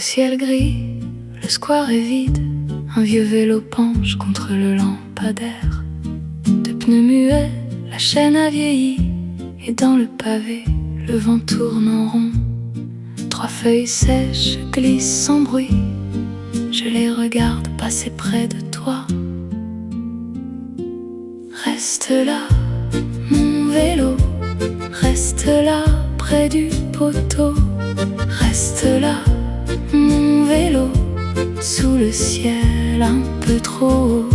ciel gris, le square est vide. Un vieux vélo penche contre le lampadaire. De pneus muets, la chaîne a vieilli. Et dans le pavé, le vent tourne en rond. 3 feuilles sèches glissent sans bruit. Je les regarde passer près de toi. Reste là, mon vélo. Reste là, près du poteau. Reste là, mon vélo. Sous le ciel un peu trop haut.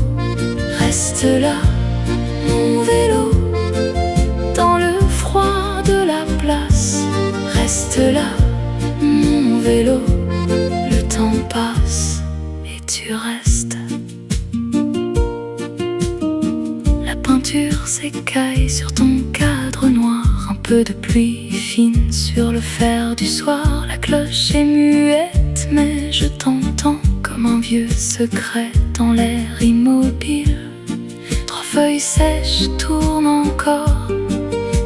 Reste là, mon vélo. Dans le froid de la place. Reste là, mon vélo. Le temps passe et tu restes. La peinture s'écaille sur ton cadre noir. Un peu de pluie fine sur le fer du soir. La cloche est muette mais je t'entends comme un vieux secret dans l'air immobile. 3 feuilles sèches tournent encore.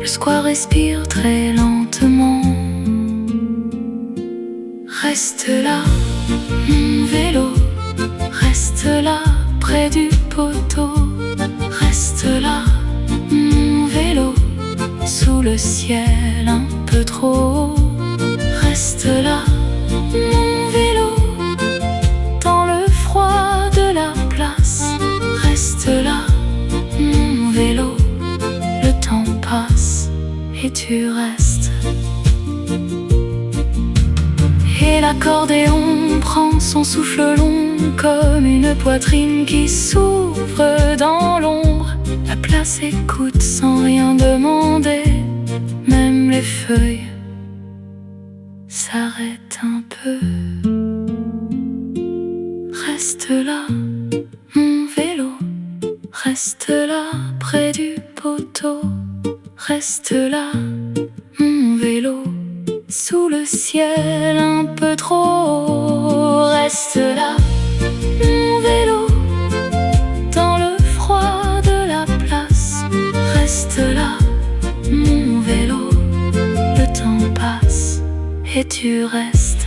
Le square respire très lentement. Reste là, mon vélo. Reste là, près du poteau. Reste là, mon vélo. Sous le ciel un peu trop haut. Reste là, mon vélo. Dans le froid de la place. Reste là, mon vélo. Le temps passe et tu restes. Et l'accordéon prend son souffle long comme une poitrine qui s'ouvre dans l'ombre. La place écoute sans rien demander. Même les feuilles s'arrêtent un peu. Reste là, mon vélo. Reste là, près du poteau. Reste là, mon vélo. Sous le ciel un peu trop haut. Reste là, mon vélo. Dans le froid de la place. Reste là, mon vélo. Le temps passe et tu restes.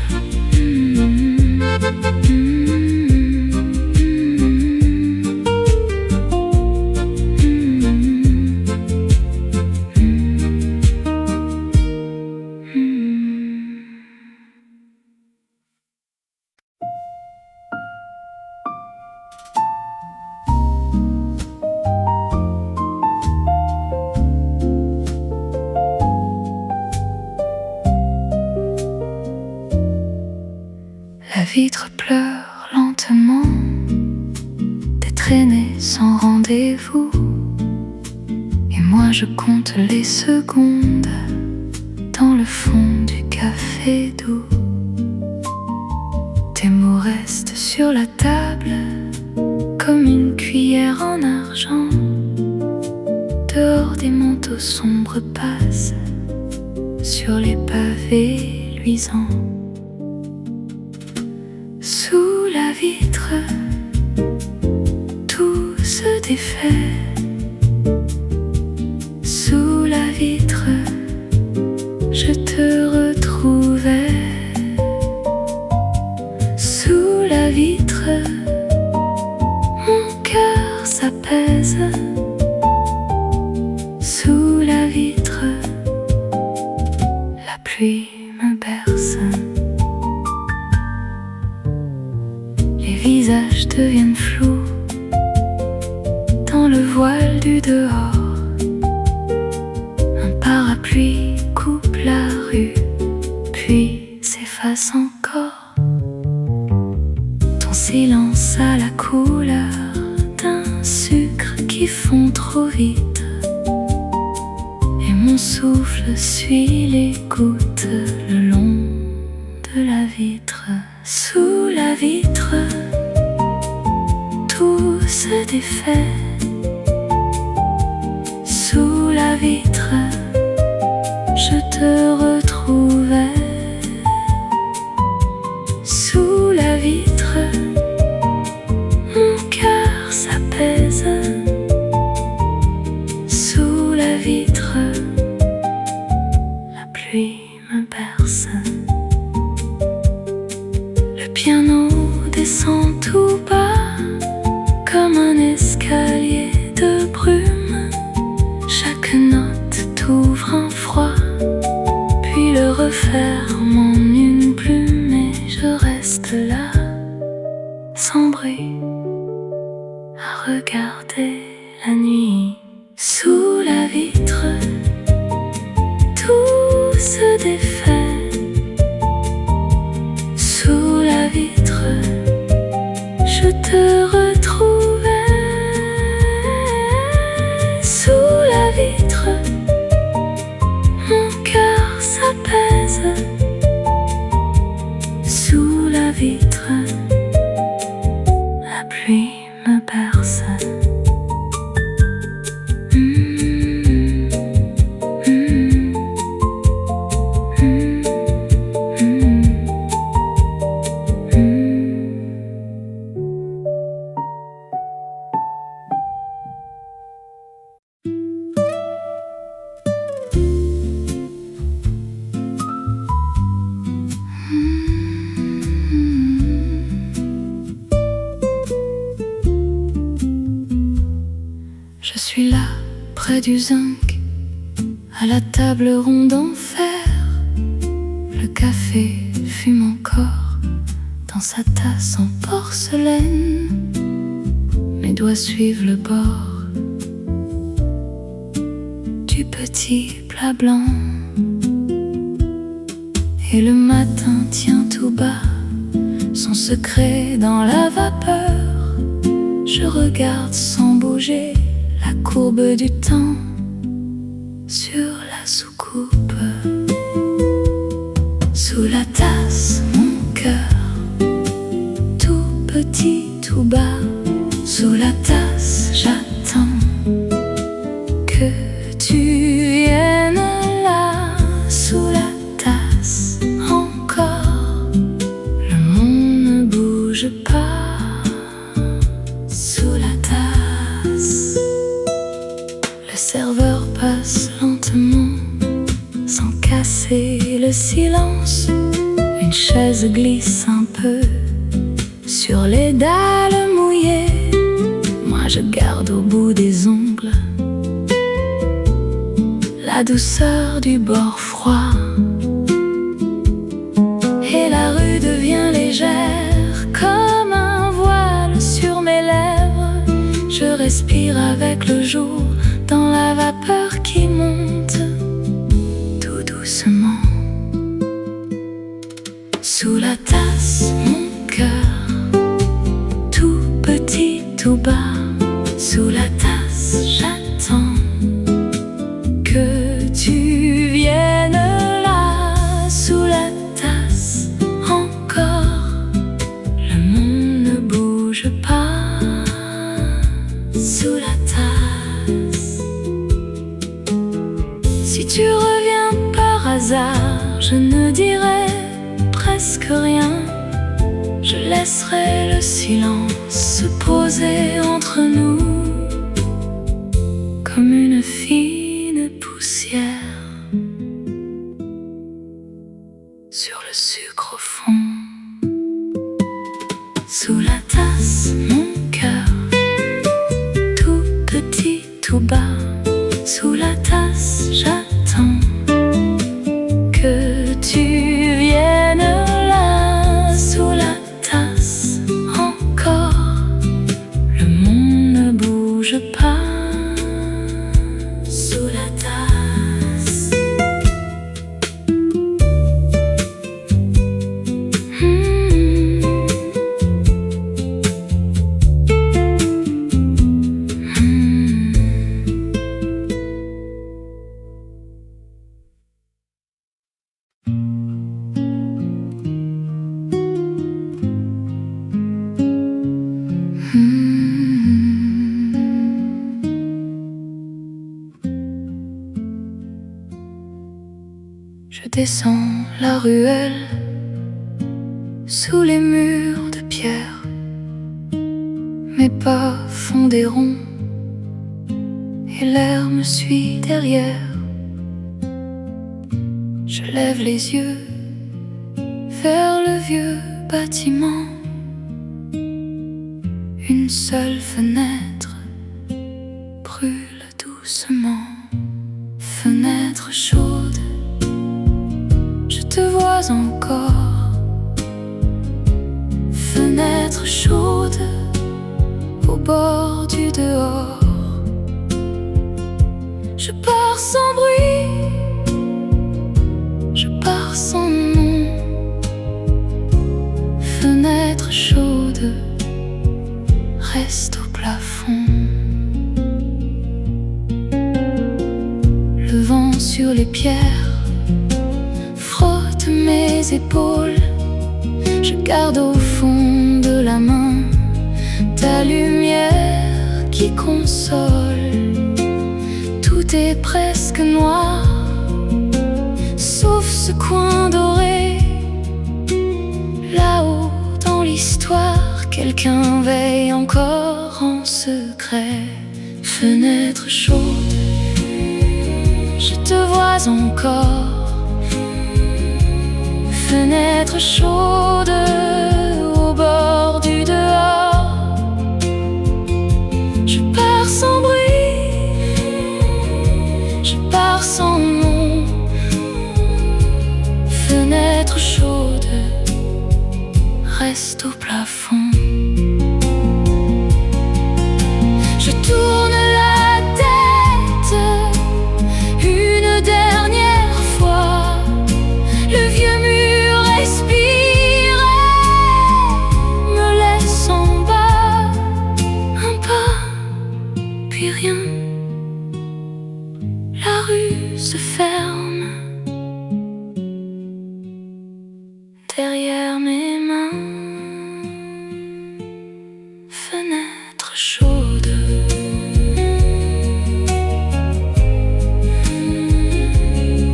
La vitre pleure lentement, des traînées sans rendez-vous. Et moi je compte les secondes dans le fond du café doux. Tes mots restent sur la table comme une cuillère en argent. Dehors des manteaux sombres passent sur les pavés luisants. Sous la vitre, tout se défait. Sous la vitre, je te retrouvais. Sous la vitre, mon cœur s'apaise. Sous la vitre, la pluie me berce. Les visages deviennent flous dans le voile du dehors. Un parapluie coupe la rue, puis s'efface encore. Ton silence a la couleur d'un sucre qui fond trop vite. Et mon souffle suit les gouttes le long de la vitre. Sous la vitre, tout se défait. Sous la vitre, je te retrouvais. Sous la vitre, mon cœur s'apaise. Sous la vitre, la pluie me berce. descend tout bas, comme un escalier de brume. Chaque note t'ouvre un froid, puis le referme en une plume. Et je reste là, sans bruit, à regarder la nuit. Sous la vitre, tout se défait. Sous la vitre, je te retrouvais. Sous la vitre, mon cœur s'apaise. Sous la vitre, la pluie me berce. Je suis là, près du zinc, à la table ronde en fer. Le café fume encore dans sa tasse en porcelaine. Mes doigts suivent le bord du petit plat blanc. Et le matin tient tout bas son secret dans la vapeur. Je regarde sans bouger la courbe du temps sur la soucoupe. Sous la tasse, mon cœur, tout petit, tout bas. Sous la tasse, j'attends que tu viennes là. Sous la tasse, encore, le monde ne bouge pas. Sous la tasse, le serveur passe lentement, sans casser le silence. Une chaise glisse un peu sur les dalles mouillées. Moi je garde au bout des ongles la douceur du bord froid. Et la rue devient légère comme un voile sur mes lèvres. Je respire avec le jour dans la vapeur qui monte tout doucement. Sous la tasse, mon cœur, tout petit, tout bas. Sous la tasse, j'attends que tu viennes là. Sous la tasse, encore, le monde ne bouge pas. Sous la tasse, si tu reviens par hasard, je ne dirai presque rien. Je laisserai le silence se poser entre nous comme une fine poussière sur le sucre au fond. Sous la tasse, mon cœur, tout petit, tout bas. Sous la tasse, j'attends que tu viennes là. Sous la tasse, encore, le monde ne bouge pas. Sous la tasse, je descends la ruelle sous les murs de pierre. Mes pas font des ronds et l'air me suit derrière. Je lève les yeux vers le vieux bâtiment Une seule fenêtre brûle doucement. Fenêtre chaude, je te vois encore. Fenêtre chaude, au bord du dehors. Je pars sans bruit, je pars sans nom. Fenêtre chaude, reste au plafond. Le vent sur les pierres frotte mes épaules. Je garde au fond de la main ta lumière qui console. Tout est presque noir, sauf ce coin doré. Là-haut dans l'histoire, quelqu'un veille encore en secret. Fenêtre chaude, je te vois encore. Fenêtre chaude, au bord du dehors. Je pars sans bruit, je pars sans nom. Fenêtre chaude, reste au plafond. Je tourne la tête une dernière fois. Le vieux mur respire, me laisse en bas. Un pas, puis rien. La rue se ferme derrière mes mains. Fenêtre chaude,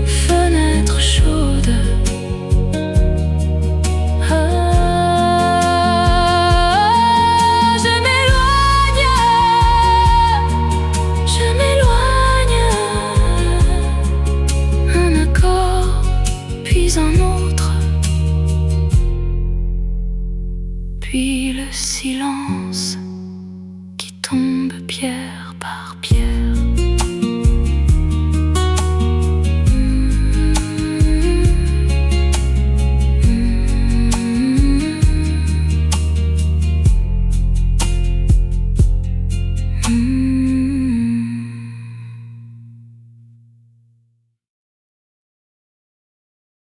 fenêtre chaude. Je m'éloigne, je m'éloigne. Un accord, puis un autre, puis le silence.